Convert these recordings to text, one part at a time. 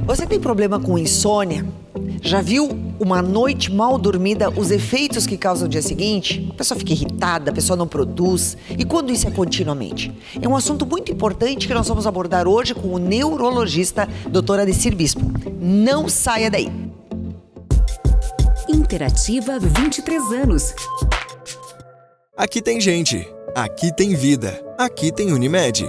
Você tem problema com insônia? Já viu uma noite mal dormida, os efeitos que causa no dia seguinte? A pessoa fica irritada, a pessoa não produz. E quando isso é continuamente? É um assunto muito importante que nós vamos abordar hoje com o neurologista Dr. Adecir Bispo. Não saia daí! Interativa 23 anos. Aqui tem gente, aqui tem vida, aqui tem Unimed.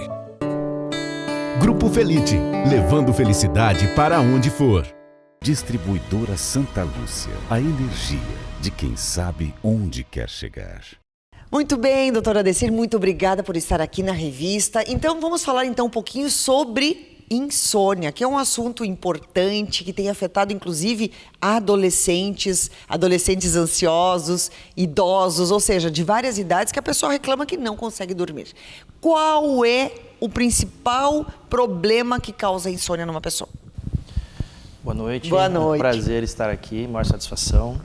Grupo Felite, levando felicidade para onde for. Distribuidora Santa Lúcia, a energia de quem sabe onde quer chegar. Muito bem, doutora Adecir, muito obrigada por estar aqui na revista. Então, vamos falar um pouquinho sobre insônia, que é um assunto importante, que tem afetado, inclusive, adolescentes ansiosos, idosos, ou seja, de várias idades, que a pessoa reclama que não consegue dormir. Qual é o principal problema que causa insônia numa pessoa? Boa noite. Boa noite. É um prazer estar aqui, maior satisfação.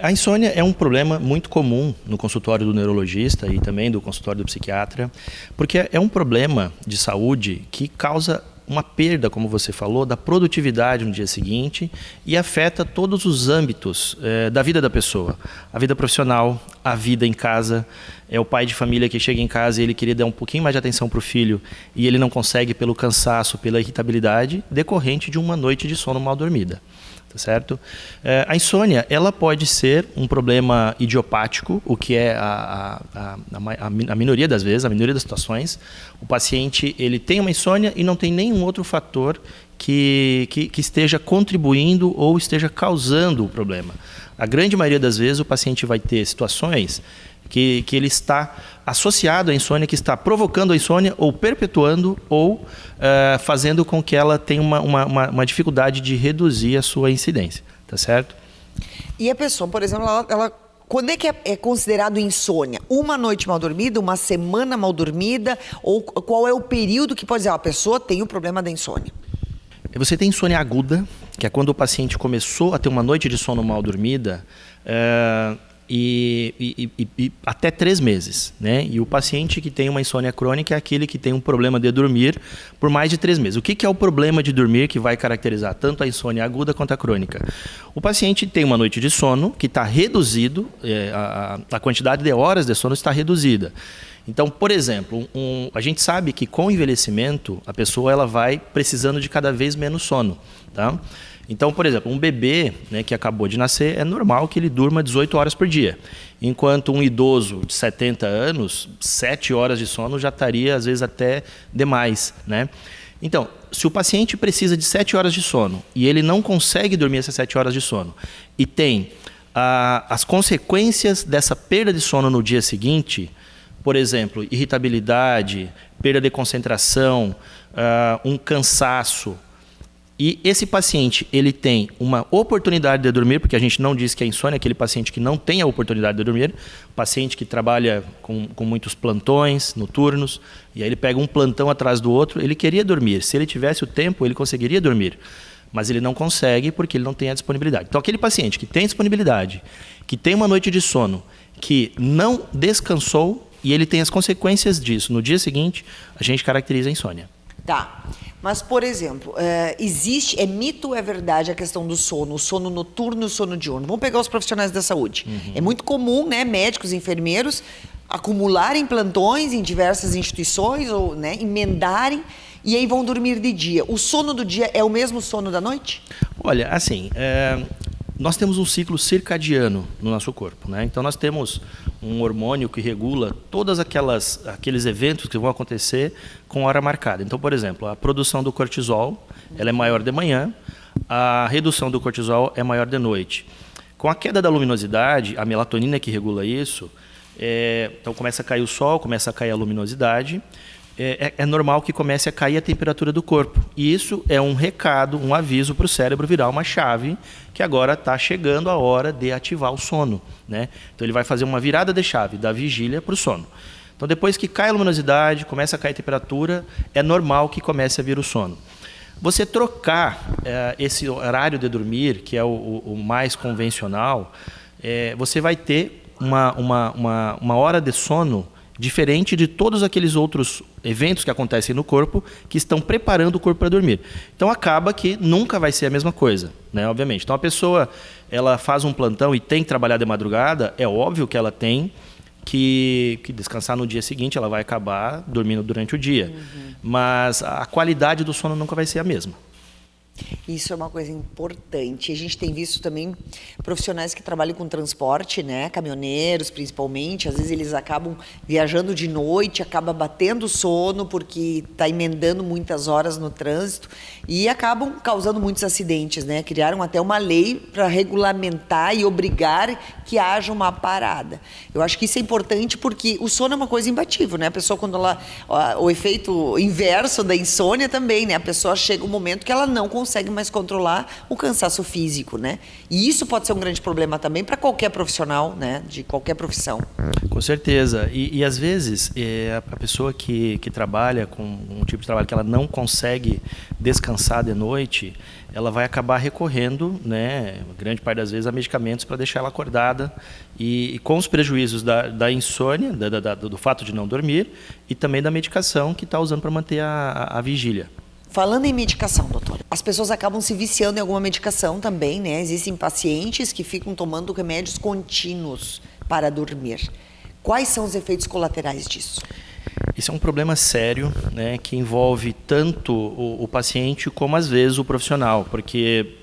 A insônia é um problema muito comum no consultório do neurologista e também do consultório do psiquiatra, porque é um problema de saúde que causa uma perda, como você falou, da produtividade no dia seguinte e afeta todos os âmbitos da vida da pessoa. A vida profissional, a vida em casa. É o pai de família que chega em casa e ele queria dar um pouquinho mais de atenção para o filho e ele não consegue pelo cansaço, pela irritabilidade decorrente de uma noite de sono mal dormida. Tá certo? A insônia, ela pode ser um problema idiopático, o que é a minoria das vezes, a minoria das situações. O paciente ele tem uma insônia e não tem nenhum outro fator que esteja contribuindo ou esteja causando o problema. A grande maioria das vezes o paciente vai ter situações que ele está associado à insônia, que está provocando a insônia ou perpetuando ou fazendo com que ela tenha uma dificuldade de reduzir a sua incidência, tá certo? E a pessoa, por exemplo, quando é que é considerado insônia? Uma noite mal dormida, uma semana mal dormida? Ou qual é o período que pode dizer, a pessoa tem o problema da insônia? Você tem insônia aguda, que é quando o paciente começou a ter uma noite de sono mal dormida, e até 3 meses, né? E o paciente que tem uma insônia crônica é aquele que tem um problema de dormir por mais de 3 meses. O que é o problema de dormir que vai caracterizar tanto a insônia aguda quanto a crônica? O paciente tem uma noite de sono que está reduzido, a quantidade de horas de sono está reduzida. Então, por exemplo, a gente sabe que com o envelhecimento a pessoa ela vai precisando de cada vez menos sono, tá? Então, por exemplo, um bebê, né, que acabou de nascer, é normal que ele durma 18 horas por dia. Enquanto um idoso de 70 anos, 7 horas de sono já estaria, às vezes, até demais, né? Então, se o paciente precisa de 7 horas de sono e ele não consegue dormir essas 7 horas de sono e tem as consequências dessa perda de sono no dia seguinte, por exemplo, irritabilidade, perda de concentração, um cansaço, e esse paciente, ele tem uma oportunidade de dormir, porque a gente não diz que é insônia, aquele paciente que não tem a oportunidade de dormir, paciente que trabalha com muitos plantões noturnos, e aí ele pega um plantão atrás do outro, ele queria dormir. Se ele tivesse o tempo, ele conseguiria dormir, mas ele não consegue porque ele não tem a disponibilidade. Então, aquele paciente que tem disponibilidade, que tem uma noite de sono, que não descansou, e ele tem as consequências disso no dia seguinte, a gente caracteriza a insônia. Tá. Mas, por exemplo, existe, é mito ou é verdade a questão do sono, o sono noturno e o sono diurno? Vamos pegar os profissionais da saúde. Uhum. É muito comum, né, médicos, enfermeiros, acumularem plantões em diversas instituições ou, né, emendarem e aí vão dormir de dia. O sono do dia é o mesmo sono da noite? Olha, assim, nós temos um ciclo circadiano no nosso corpo, né? Então nós temos um hormônio que regula todos aqueles eventos que vão acontecer com hora marcada. Então, por exemplo, a produção do cortisol, ela é maior de manhã, a redução do cortisol é maior de noite. Com a queda da luminosidade, a melatonina que regula isso, então começa a cair o sol, começa a cair a luminosidade, é normal que comece a cair a temperatura do corpo. E isso é um recado, um aviso para o cérebro virar uma chave que agora está chegando a hora de ativar o sono, né? Então ele vai fazer uma virada de chave da vigília para o sono. Então depois que cai a luminosidade, começa a cair a temperatura, é normal que comece a vir o sono. Você trocar esse horário de dormir, que é o mais convencional, você vai ter uma hora de sono Diferente de todos aqueles outros eventos que acontecem no corpo que estão preparando o corpo para dormir. Então acaba que nunca vai ser a mesma coisa, né? Obviamente. Então a pessoa ela faz um plantão e tem que trabalhar de madrugada, é óbvio que ela tem que descansar no dia seguinte, ela vai acabar dormindo durante o dia. Mas a qualidade do sono nunca vai ser a mesma. Isso é uma coisa importante. A gente tem visto também profissionais que trabalham com transporte, né? Caminhoneiros, principalmente. Às vezes eles acabam viajando de noite, acaba batendo sono porque está emendando muitas horas no trânsito e acabam causando muitos acidentes, né? Criaram até uma lei para regulamentar e obrigar que haja uma parada. Eu acho que isso é importante porque o sono é uma coisa imbatível, né? A pessoa, quando ela... O efeito inverso da insônia também, né? A pessoa chega um momento que ela não consegue mais controlar o cansaço físico, né? E isso pode ser um grande problema também para qualquer profissional, né? De qualquer profissão. Com certeza. E às vezes, a pessoa que trabalha com um tipo de trabalho que ela não consegue descansar de noite, ela vai acabar recorrendo, né, grande parte das vezes, a medicamentos para deixar ela acordada e com os prejuízos da insônia, do fato de não dormir e também da medicação que está usando para manter a vigília. Falando em medicação, doutora, as pessoas acabam se viciando em alguma medicação também, né? Existem pacientes que ficam tomando remédios contínuos para dormir. Quais são os efeitos colaterais disso? Isso é um problema sério, né, que envolve tanto o paciente como, às vezes, o profissional, porque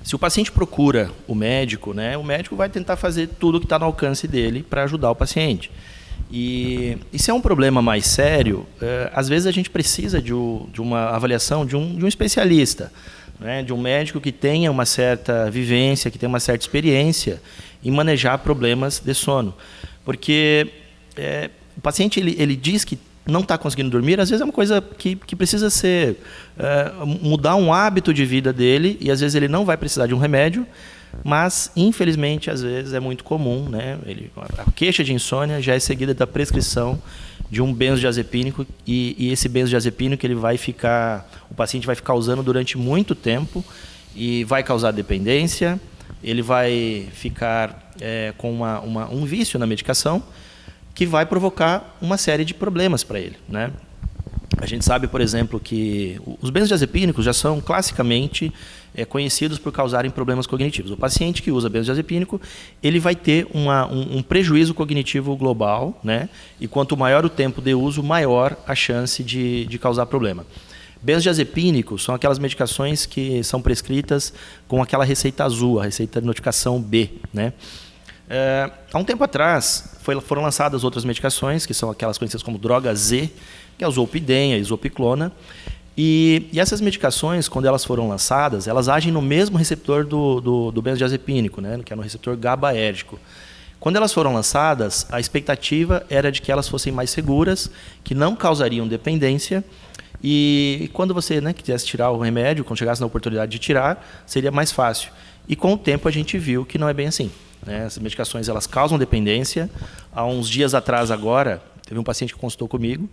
se o paciente procura o médico, né, o médico vai tentar fazer tudo o que está no alcance dele para ajudar o paciente. E se é um problema mais sério, às vezes a gente precisa de uma avaliação de um especialista, né, de um médico que tenha uma certa vivência, que tenha uma certa experiência em manejar problemas de sono. Porque o paciente ele diz que não está conseguindo dormir, às vezes é uma coisa que precisa ser mudar um hábito de vida dele, e às vezes ele não vai precisar de um remédio, mas infelizmente às vezes é muito comum, né? A queixa de insônia já é seguida da prescrição de um benzodiazepínico, e esse benzodiazepínico o paciente vai ficar usando durante muito tempo e vai causar dependência, ele vai ficar com um vício na medicação, que vai provocar uma série de problemas para ele, né? A gente sabe, por exemplo, que os benzodiazepínicos já são classicamente conhecidos por causarem problemas cognitivos. O paciente que usa benzodiazepínico, ele vai ter um prejuízo cognitivo global, né? E quanto maior o tempo de uso, maior a chance de causar problema. Benzodiazepínicos são aquelas medicações que são prescritas com aquela receita azul, a receita de notificação B, né? Há um tempo atrás foram lançadas outras medicações, que são aquelas conhecidas como droga Z, que é o zolpidem, a isopiclona. E essas medicações, quando elas foram lançadas, elas agem no mesmo receptor do benzodiazepínico, né, que é no receptor GABAérgico. Quando elas foram lançadas, a expectativa era de que elas fossem mais seguras, que não causariam dependência, e quando você, né, quisesse tirar o remédio, quando chegasse na oportunidade de tirar, seria mais fácil. E com o tempo a gente viu que não é bem assim, né? Essas medicações elas causam dependência. Há uns dias atrás agora, teve um paciente que consultou comigo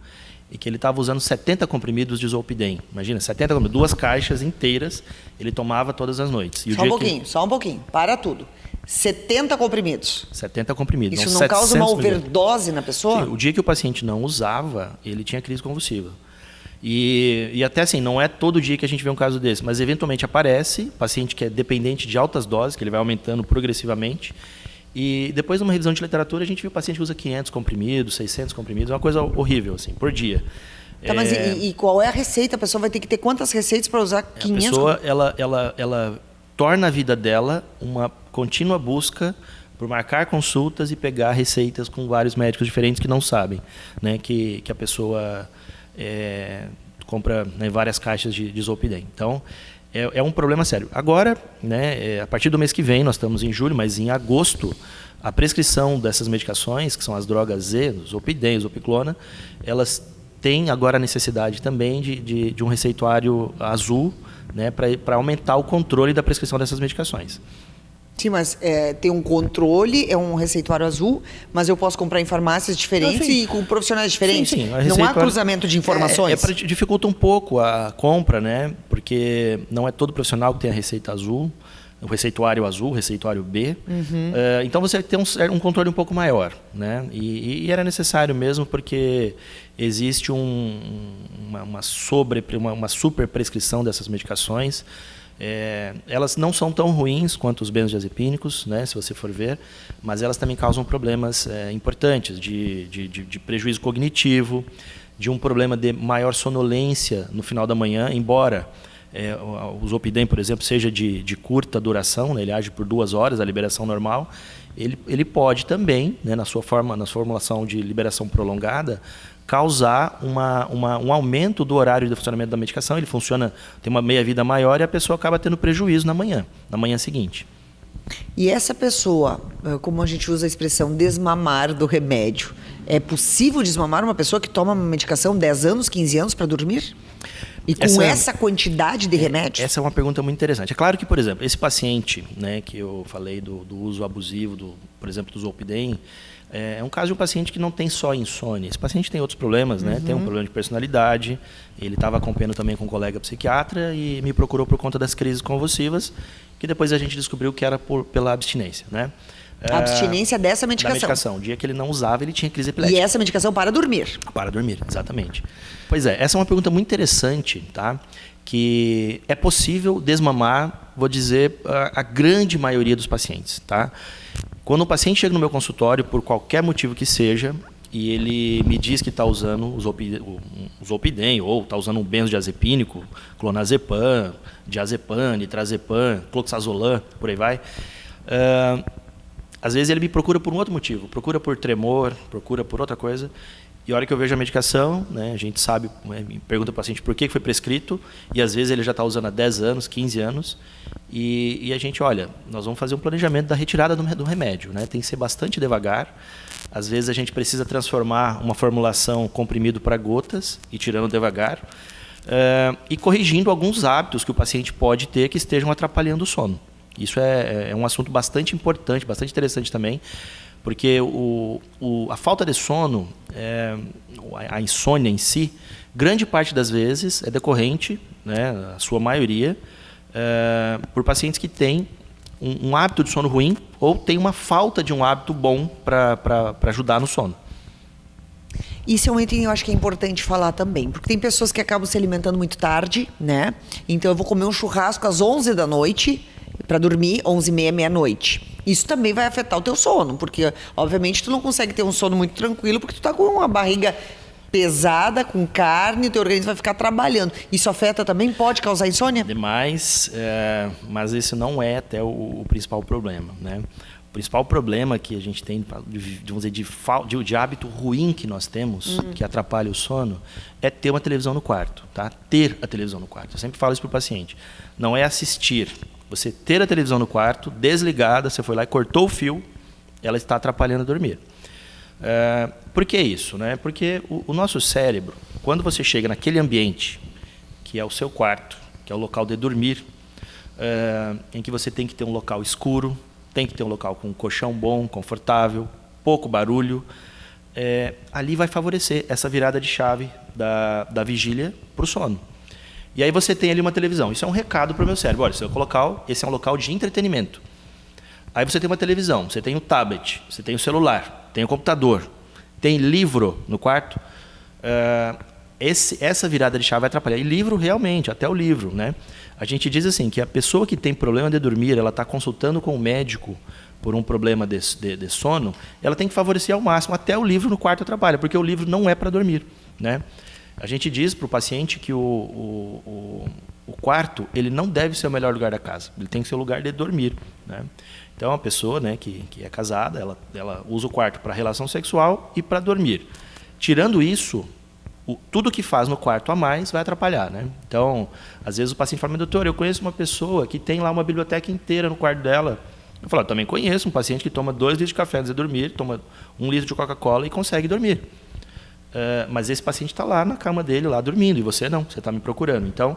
e que ele estava usando 70 comprimidos de zolpidem. Imagina, 70 comprimidos, 2 caixas inteiras, ele tomava todas as noites. E só um pouquinho, para tudo. 70 comprimidos. 70 comprimidos. Isso não causa uma overdose na pessoa? Sim, o dia que o paciente não usava, ele tinha crise convulsiva. E até assim, não é todo dia que a gente vê um caso desse, mas eventualmente aparece paciente que é dependente de altas doses, que ele vai aumentando progressivamente. E depois, numa revisão de literatura, a gente viu paciente que usa 500 comprimidos, 600 comprimidos, é uma coisa horrível, assim, por dia. Tá, mas e qual é a receita? A pessoa vai ter que ter quantas receitas para usar 500? A pessoa, ela torna a vida dela uma contínua busca por marcar consultas e pegar receitas com vários médicos diferentes que não sabem, né, que a pessoa compra, né, várias caixas de zolpidem. Então, é um problema sério. Agora, né, a partir do mês que vem, nós estamos em julho, mas em agosto, a prescrição dessas medicações, que são as drogas Z, zolpidem, zopiclona, elas têm agora a necessidade também de um receituário azul, né, para aumentar o controle da prescrição dessas medicações. Sim, mas tem um controle, é um receituário azul, mas eu posso comprar em farmácias diferentes e com profissionais diferentes? Sim, não há cruzamento de informações? Dificulta um pouco a compra, né? Porque não é todo profissional que tem a receita azul. o receituário azul, o receituário B. Então você tem um controle um pouco maior, né? E era necessário mesmo, porque existe uma super prescrição dessas medicações. Elas não são tão ruins quanto os benzodiazepínicos, né, se você for ver, mas elas também causam problemas importantes de prejuízo cognitivo, de um problema de maior sonolência no final da manhã, embora o Zolpidem, por exemplo, seja de curta duração, né, ele age por 2 horas, a liberação normal, ele pode também, né, na formulação de liberação prolongada, causar um aumento do horário de funcionamento da medicação. Ele tem uma meia-vida maior e a pessoa acaba tendo prejuízo na manhã seguinte. E essa pessoa, como a gente usa a expressão desmamar do remédio, é possível desmamar uma pessoa que toma uma medicação 10 anos, 15 anos para dormir? E com essa quantidade de remédios? Essa é uma pergunta muito interessante. É claro que, por exemplo, esse paciente, né, que eu falei do uso abusivo, por exemplo, do Zolpidem, é um caso de um paciente que não tem só insônia. Esse paciente tem outros problemas, né? Tem um problema de personalidade. Ele estava acompanhando também com um colega psiquiatra e me procurou por conta das crises convulsivas, que depois a gente descobriu que era pela abstinência, né? A abstinência dessa medicação. Da medicação. O dia que ele não usava, ele tinha crise epilética. E essa medicação para dormir? Para dormir, exatamente. Pois é, essa é uma pergunta muito interessante, tá? Que é possível desmamar, vou dizer, a grande maioria dos pacientes, tá? Quando o paciente chega no meu consultório, por qualquer motivo que seja, e ele me diz que está usando o Zolpidem, ou está usando um benzodiazepínico, clonazepam, diazepam, nitrazepam, cloxazolam, por aí vai, às vezes ele me procura por um outro motivo, procura por tremor, procura por outra coisa, e a hora que eu vejo a medicação, né, a gente sabe, pergunta para o paciente por que foi prescrito, e às vezes ele já está usando há 10 anos, 15 anos, e a gente, olha, nós vamos fazer um planejamento da retirada do remédio, né? Tem que ser bastante devagar. Às vezes a gente precisa transformar uma formulação comprimido para gotas, e tirando devagar, e corrigindo alguns hábitos que o paciente pode ter que estejam atrapalhando o sono. Isso é um assunto bastante importante, bastante interessante também, porque a falta de sono, a insônia em si, grande parte das vezes é decorrente, né, a sua maioria, por pacientes que têm um hábito de sono ruim ou tem uma falta de um hábito bom para ajudar no sono. Isso é um item que eu acho que é importante falar também, porque tem pessoas que acabam se alimentando muito tarde, né? Então eu vou comer um churrasco às 11 da noite para dormir 11h30, meia-noite. Isso também vai afetar o teu sono, porque obviamente tu não consegue ter um sono muito tranquilo porque tu tá com uma barriga pesada, com carne, o teu organismo vai ficar trabalhando. Isso afeta também? Pode causar insônia? Demais, mas esse não é até o principal problema, né? O principal problema que a gente tem, vamos dizer, de hábito ruim que nós temos, que atrapalha o sono, é ter uma televisão no quarto, tá? Ter a televisão no quarto. Eu sempre falo isso para o paciente. Não é assistir. Você ter a televisão no quarto, desligada, você foi lá e cortou o fio, ela está atrapalhando a dormir. Por que isso, né? Porque o nosso cérebro, quando você chega naquele ambiente, que é o seu quarto, que é o local de dormir, em que você tem que ter um local escuro, tem que ter um local com um colchão bom, confortável, pouco barulho, ali vai favorecer essa virada de chave da vigília para o sono. E aí você tem ali uma televisão. Isso é um recado para o meu cérebro. Olha, esse é um local de entretenimento. Aí você tem uma televisão, você tem o tablet, você tem o celular, tem o computador, tem livro no quarto. Essa virada de chave vai atrapalhar. E livro, realmente, até o livro, né? A gente diz assim, que a pessoa que tem problema de dormir, ela está consultando com o médico por um problema de sono, ela tem que favorecer ao máximo. Até o livro no quarto atrapalha, porque o livro não é para dormir, né? A gente diz para o paciente que o quarto, ele não deve ser o melhor lugar da casa. Ele tem que ser o lugar de dormir, né? Então, a pessoa, né, que é casada, ela usa o quarto para relação sexual e para dormir. Tirando isso, tudo que faz no quarto a mais vai atrapalhar, né? Então, às vezes o paciente fala, doutor, eu conheço uma pessoa que tem lá uma biblioteca inteira no quarto dela. Eu falo, eu também conheço um paciente que toma 2 litros de café antes de dormir, toma 1 litro de Coca-Cola e consegue dormir. Mas esse paciente está lá na cama dele, lá dormindo, e você não, você está me procurando. Então,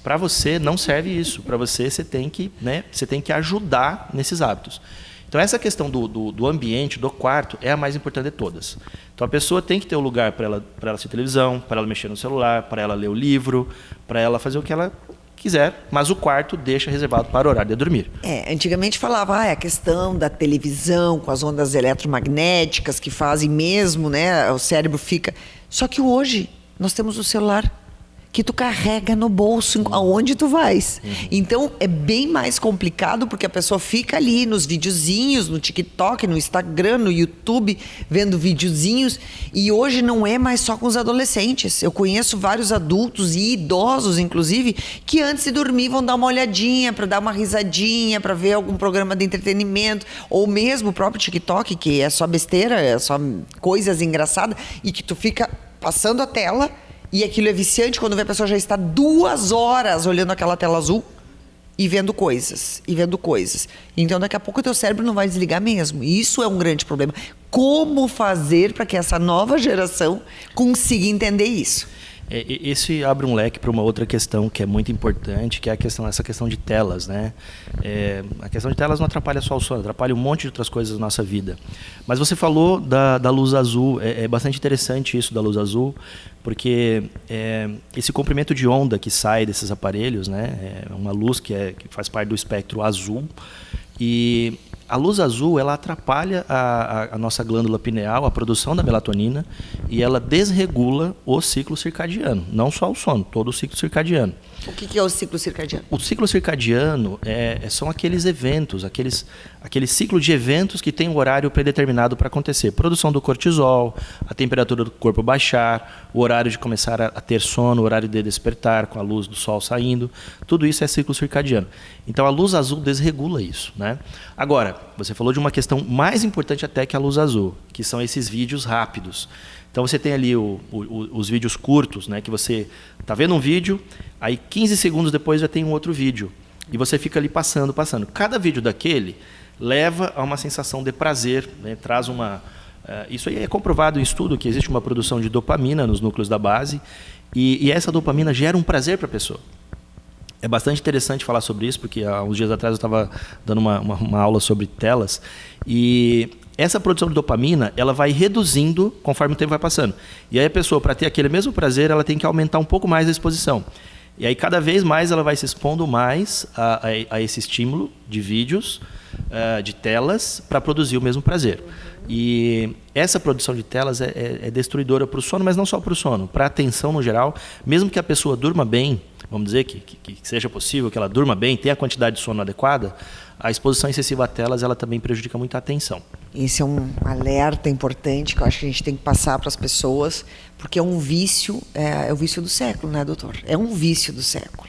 para você não serve isso. Para você tem que ajudar nesses hábitos. Então, essa questão do ambiente, do quarto, é a mais importante de todas. Então, a pessoa tem que ter um lugar para ela assistir televisão, para ela mexer no celular, para ela ler o livro, para ela fazer o que ela quiser, mas o quarto deixa reservado para o horário de dormir. Antigamente falava, a questão da televisão com as ondas eletromagnéticas que fazem mesmo, né? O cérebro fica... Só que hoje nós temos o celular que tu carrega no bolso aonde tu vais. Então, é bem mais complicado porque a pessoa fica ali nos videozinhos, no TikTok, no Instagram, no YouTube, vendo videozinhos. E hoje não é mais só com os adolescentes. Eu conheço vários adultos e idosos, inclusive, que antes de dormir vão dar uma olhadinha para dar uma risadinha, para ver algum programa de entretenimento, ou mesmo o próprio TikTok, que é só besteira, é só coisas engraçadas, e que tu fica passando a tela. E aquilo é viciante quando vê a pessoa já está 2 horas olhando aquela tela azul e vendo coisas, Então, daqui a pouco o teu cérebro não vai desligar mesmo. E isso é um grande problema. Como fazer para que essa nova geração consiga entender isso? Esse abre um leque para uma outra questão que é muito importante, que é essa questão de telas, né? A questão de telas não atrapalha só o sono, atrapalha um monte de outras coisas na nossa vida. Mas você falou da luz azul, é bastante interessante isso da luz azul, porque esse comprimento de onda que sai desses aparelhos, né? É uma luz que faz parte do espectro azul, e a luz azul, ela atrapalha a nossa glândula pineal, a produção da melatonina, e ela desregula o ciclo circadiano. Não só o sono, todo o ciclo circadiano. O que é o ciclo circadiano? O ciclo circadiano são aqueles eventos, aquele ciclo de eventos que tem um horário predeterminado para acontecer. Produção do cortisol, a temperatura do corpo baixar, o horário de começar a ter sono, o horário de despertar com a luz do sol saindo. Tudo isso é ciclo circadiano. Então a luz azul desregula isso, né? Agora, você falou de uma questão mais importante até que a luz azul, que são esses vídeos rápidos. Então você tem ali os vídeos curtos, né, que você está vendo um vídeo, aí 15 segundos depois já tem um outro vídeo. E você fica ali passando. Cada vídeo daquele leva a uma sensação de prazer, né, traz uma... isso aí é comprovado em estudo, que existe uma produção de dopamina nos núcleos da base, e essa dopamina gera um prazer para a pessoa. É bastante interessante falar sobre isso, porque há uns dias atrás eu estava dando uma aula sobre telas, e essa produção de dopamina, ela vai reduzindo conforme o tempo vai passando. E aí a pessoa, para ter aquele mesmo prazer, ela tem que aumentar um pouco mais a exposição. E aí cada vez mais ela vai se expondo mais a esse estímulo de vídeos, de telas, para produzir o mesmo prazer. E essa produção de telas é destruidora para o sono, mas não só para o sono, para a atenção no geral. Mesmo que a pessoa durma bem, vamos dizer que seja possível que ela durma bem, tenha a quantidade de sono adequada, a exposição excessiva a telas ela também prejudica muito a atenção. Esse é um alerta importante que eu acho que a gente tem que passar para as pessoas, porque é um vício, é o vício do século, né, doutor? É um vício do século.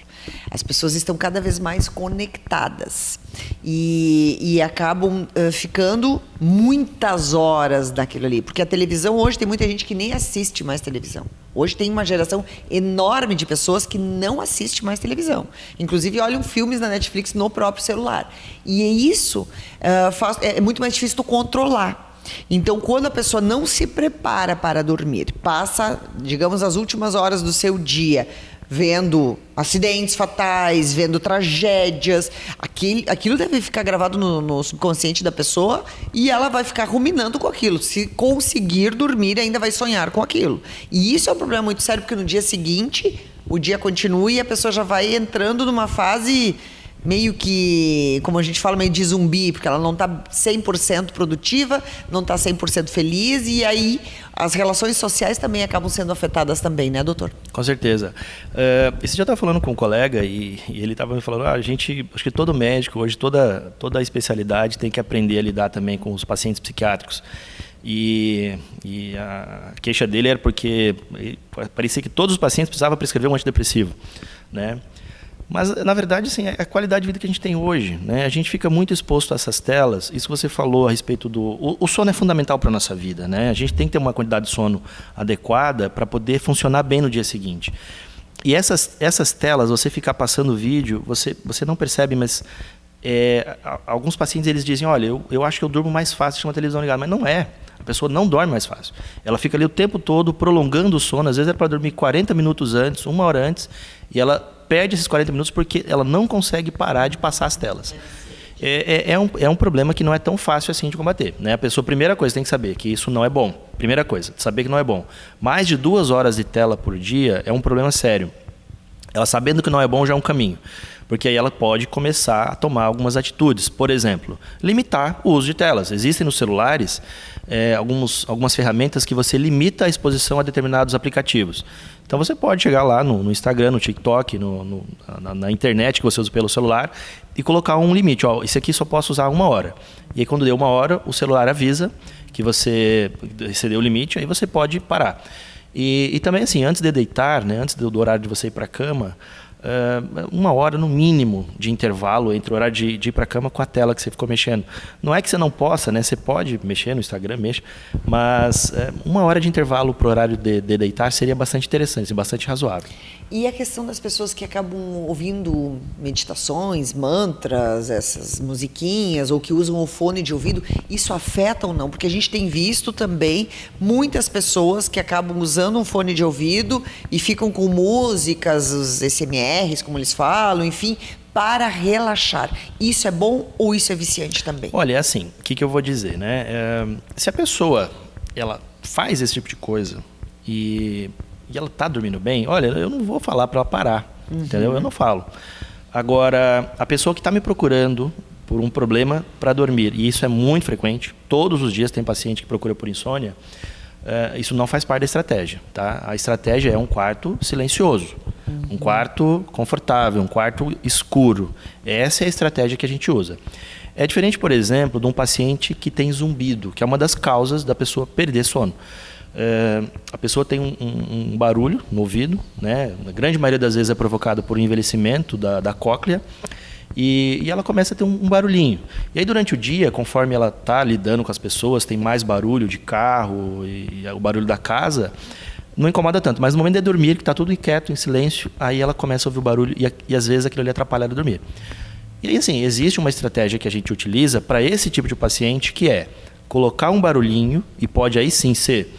As pessoas estão cada vez mais conectadas e acabam ficando muitas horas daquilo ali. Porque a televisão hoje tem muita gente que nem assiste mais televisão. Hoje tem uma geração enorme de pessoas que não assiste mais televisão. Inclusive olham filmes na Netflix no próprio celular. E isso é muito mais difícil de controlar. Então, quando a pessoa não se prepara para dormir, passa, digamos, as últimas horas do seu dia vendo acidentes fatais, vendo tragédias, aquilo deve ficar gravado no subconsciente da pessoa e ela vai ficar ruminando com aquilo. Se conseguir dormir, ainda vai sonhar com aquilo. E isso é um problema muito sério, porque no dia seguinte, o dia continua e a pessoa já vai entrando numa fase meio que, como a gente fala, meio de zumbi, porque ela não está 100% produtiva, não está 100% feliz, e aí as relações sociais também acabam sendo afetadas também, né, doutor? Com certeza. Esse dia eu estava falando com um colega e ele estava me falando, acho que todo médico hoje, toda a especialidade tem que aprender a lidar também com os pacientes psiquiátricos. E a queixa dele era porque parecia que todos os pacientes precisavam prescrever um antidepressivo, né? Mas, na verdade, assim, é a qualidade de vida que a gente tem hoje, né? A gente fica muito exposto a essas telas. Isso que você falou a respeito do... O sono é fundamental para a nossa vida, né? A gente tem que ter uma quantidade de sono adequada para poder funcionar bem no dia seguinte. E essas telas, você ficar passando vídeo, você não percebe, mas... alguns pacientes eles dizem, olha, eu acho que eu durmo mais fácil com uma televisão ligada, mas não é. A pessoa não dorme mais fácil. Ela fica ali o tempo todo prolongando o sono, às vezes é para dormir 40 minutos antes, 1 hora antes, e ela perde esses 40 minutos porque ela não consegue parar de passar as telas. É um problema que não é tão fácil assim de combater, né? A pessoa, primeira coisa, tem que saber que isso não é bom. Primeira coisa, saber que não é bom. Mais de 2 horas de tela por dia é um problema sério. Ela sabendo que não é bom já é um caminho. Porque aí ela pode começar a tomar algumas atitudes. Por exemplo, limitar o uso de telas. Existem nos celulares algumas ferramentas que você limita a exposição a determinados aplicativos. Então você pode chegar lá no Instagram, no TikTok, na internet que você usa pelo celular e colocar um limite. Ó, esse aqui só posso usar 1 hora. E aí quando deu 1 hora, o celular avisa que você excedeu o limite, aí você pode parar. E também assim, antes de deitar, né, antes do horário de você ir para a cama, 1 hora no mínimo de intervalo entre o horário de ir para a cama com a tela que você ficou mexendo. Não é que você não possa, né? Você pode mexer no Instagram, mexe, mas 1 hora de intervalo para o horário de deitar seria bastante interessante, bastante razoável. E a questão das pessoas que acabam ouvindo meditações, mantras, essas musiquinhas, ou que usam o fone de ouvido, isso afeta ou não? Porque a gente tem visto também muitas pessoas que acabam usando um fone de ouvido e ficam com músicas, os SMRs, como eles falam, enfim, para relaxar. Isso é bom ou isso é viciante também? Olha, é assim, o que eu vou dizer, né? Se a pessoa ela faz esse tipo de coisa e ela está dormindo bem, olha, eu não vou falar para ela parar, entendeu? Eu não falo. Agora, a pessoa que está me procurando por um problema para dormir, e isso é muito frequente, todos os dias tem paciente que procura por insônia, isso não faz parte da estratégia, tá? A estratégia é um quarto silencioso, um quarto confortável, um quarto escuro. Essa é a estratégia que a gente usa. É diferente, por exemplo, de um paciente que tem zumbido, que é uma das causas da pessoa perder sono. A pessoa tem um barulho no ouvido, né? A grande maioria das vezes é provocado por envelhecimento da cóclea e ela começa a ter um barulhinho. E aí durante o dia, conforme ela está lidando com as pessoas, tem mais barulho de carro e o barulho da casa, não incomoda tanto. Mas no momento de dormir, que está tudo quieto, em silêncio, aí ela começa a ouvir o barulho e às vezes aquilo ali atrapalha ela a dormir. E aí assim, existe uma estratégia que a gente utiliza para esse tipo de paciente, que é colocar um barulhinho, e pode aí sim ser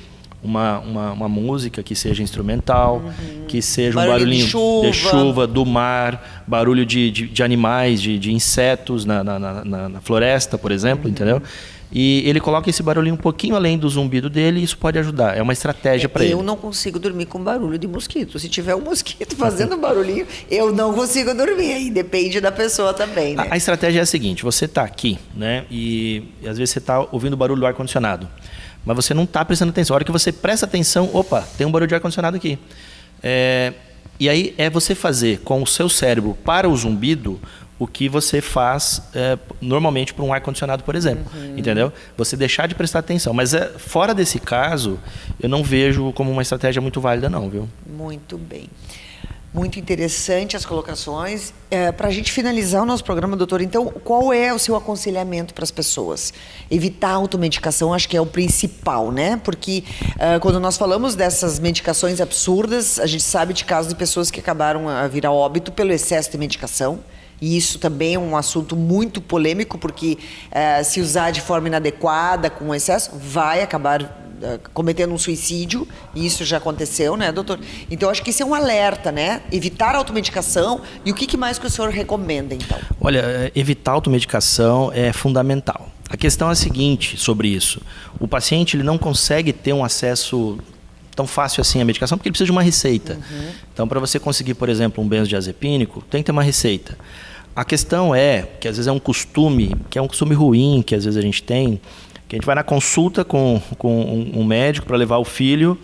uma música que seja instrumental, que seja um barulhinho de chuva, do mar, barulho de animais, de insetos na floresta, por exemplo, entendeu? E ele coloca esse barulhinho um pouquinho além do zumbido dele e isso pode ajudar. É uma estratégia para ele. Eu não consigo dormir com barulho de mosquito. Se tiver um mosquito fazendo barulhinho, eu não consigo dormir. Aí depende da pessoa também, né? A estratégia é a seguinte, você está aqui, né? E às vezes você está ouvindo o barulho do ar-condicionado, mas você não está prestando atenção. A hora que você presta atenção, opa, tem um barulho de ar-condicionado aqui. E aí é você fazer com o seu cérebro para o zumbido o que você faz normalmente para um ar-condicionado, por exemplo. Entendeu? Você deixar de prestar atenção. Mas fora desse caso, eu não vejo como uma estratégia muito válida não, viu? Muito bem. Muito interessante as colocações. Para a gente finalizar o nosso programa, doutor, então, qual é o seu aconselhamento para as pessoas? Evitar a automedicação, acho que é o principal, né? Porque quando nós falamos dessas medicações absurdas, a gente sabe de casos de pessoas que acabaram a vir a óbito pelo excesso de medicação. E isso também é um assunto muito polêmico, porque se usar de forma inadequada, com excesso, vai acabar cometendo um suicídio, e isso já aconteceu, né, doutor? Então, acho que isso é um alerta, né? Evitar a automedicação. E o que mais que o senhor recomenda, então? Olha, evitar a automedicação é fundamental. A questão é a seguinte sobre isso. O paciente ele não consegue ter um acesso tão fácil assim à medicação, porque ele precisa de uma receita. Então, para você conseguir, por exemplo, um benzodiazepínico, tem que ter uma receita. A questão é que às vezes é um costume, que é um costume ruim, que às vezes a gente tem, que a gente vai na consulta com um médico para levar o filho,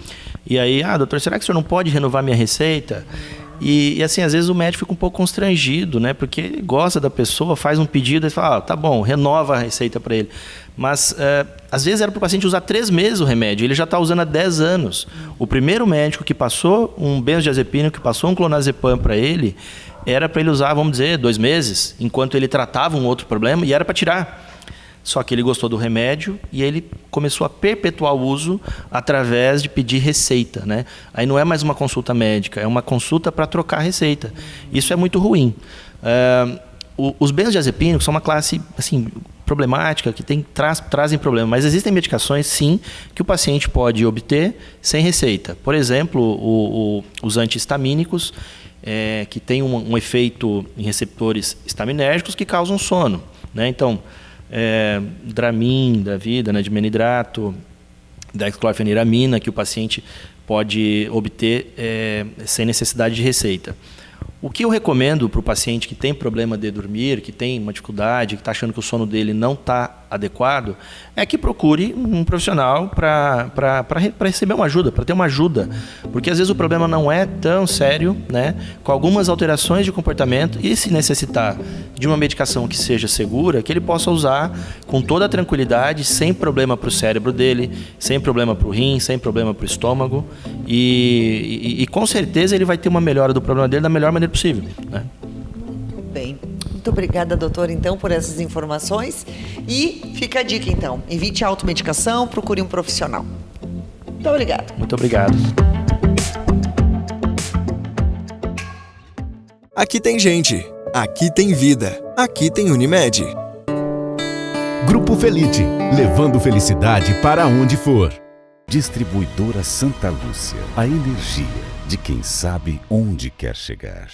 e aí, doutor, será que o senhor não pode renovar minha receita? E assim, às vezes o médico fica um pouco constrangido, né? Porque ele gosta da pessoa, faz um pedido e fala, tá bom, renova a receita para ele. Mas, às vezes era para o paciente usar 3 meses o remédio, ele já está usando há 10 anos. O primeiro médico que passou um benzodiazepínico, que passou um clonazepam para ele, era para ele usar, vamos dizer, 2 meses, enquanto ele tratava um outro problema, e era para tirar. Só que ele gostou do remédio e ele começou a perpetuar o uso através de pedir receita, né? Aí não é mais uma consulta médica, é uma consulta para trocar receita. Isso é muito ruim. Os benzodiazepínicos são uma classe assim, problemática, que trazem problema, mas existem medicações, sim, que o paciente pode obter sem receita. Por exemplo, os antihistamínicos, que têm um efeito em receptores estaminérgicos que causam sono, né? Então, Dramin da vida, né, de dimenidrato, dexclorfeniramina, que o paciente pode obter sem necessidade de receita. O que eu recomendo para o paciente que tem problema de dormir, que tem uma dificuldade, que está achando que o sono dele não está adequado, é que procure um profissional para receber uma ajuda, para ter uma ajuda. Porque às vezes o problema não é tão sério, né? Com algumas alterações de comportamento, e se necessitar de uma medicação que seja segura, que ele possa usar com toda a tranquilidade, sem problema para o cérebro dele, sem problema para o rim, sem problema para o estômago. E com certeza ele vai ter uma melhora do problema dele da melhor maneira possível, né? Bem, muito obrigada, doutor, então, por essas informações. E fica a dica, então. Evite a automedicação, procure um profissional. Muito obrigada. Muito obrigado. Aqui tem gente. Aqui tem vida. Aqui tem Unimed. Grupo Felite, levando felicidade para onde for. Distribuidora Santa Lúcia, a energia de quem sabe onde quer chegar.